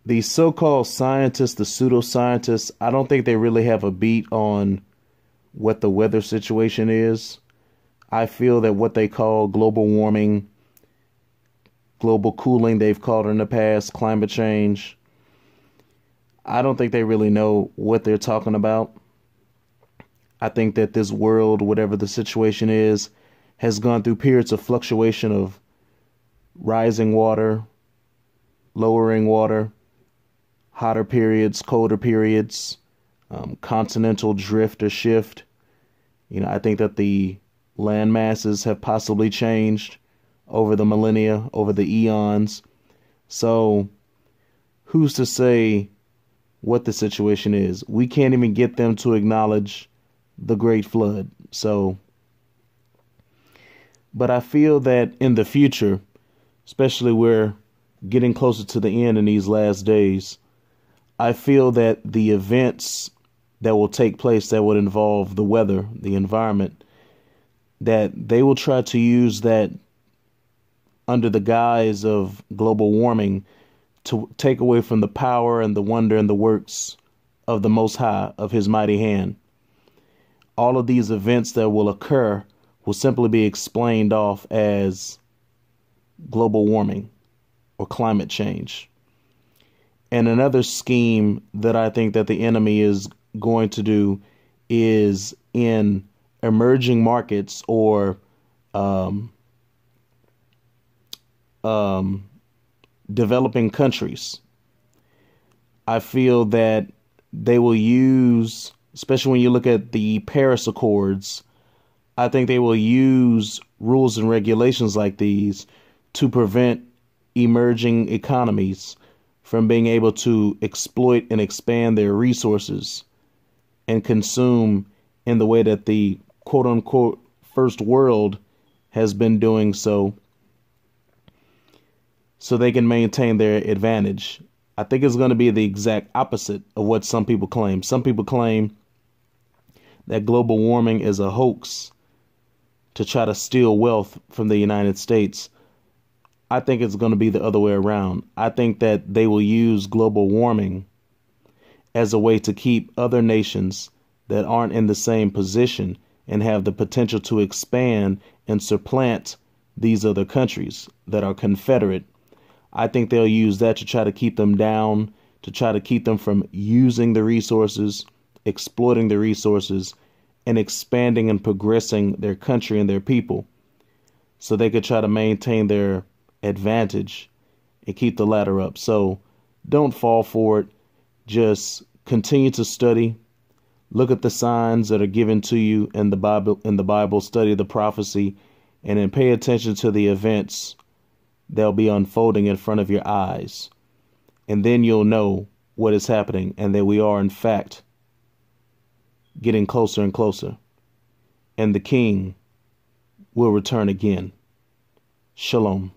The so-called scientists, the pseudoscientists, I don't think they really have a beat on what the weather situation is. I feel that what they call global warming, global cooling, they've called it in the past, climate change, I don't think they really know what they're talking about. I think that this world, whatever the situation is, has gone through periods of fluctuation of rising water, lowering water, hotter periods, colder periods, continental drift or shift. I think that the land masses have possibly changed over the millennia, over the eons. So who's to say what the situation is? We can't even get them to acknowledge the Great Flood. But I feel that in the future, especially we're getting closer to the end in these last days, I feel that the events that will take place that would involve the weather, the environment, that they will try to use that under the guise of global warming to take away from the power and the wonder and the works of the Most High, of His mighty hand. All of these events that will occur will simply be explained off as global warming or climate change. And another scheme that I think that the enemy is going to do is in emerging markets or developing countries. I feel that they will use, especially when you look at the Paris Accords, I think they will use rules and regulations like these to prevent emerging economies from being able to exploit and expand their resources and consume in the way that the quote unquote first world has been doing so they can maintain their advantage. I think it's going to be the exact opposite of what some people claim. Some people claim that global warming is a hoax to try to steal wealth from the United States. I think it's going to be the other way around. I think that they will use global warming as a way to keep other nations that aren't in the same position and have the potential to expand and supplant these other countries that are confederate. I think they'll use that to try to keep them down, to try to keep them from using the resources, exploiting the resources, and expanding and progressing their country and their people so they could try to maintain their advantage and keep the ladder up. So don't fall for it. Just continue to study. Look at the signs that are given to you in the Bible, study the prophecy, and then pay attention to the events that'll be unfolding in front of your eyes. And then you'll know what is happening and that we are, in fact, getting closer and closer. And the King will return again. Shalom.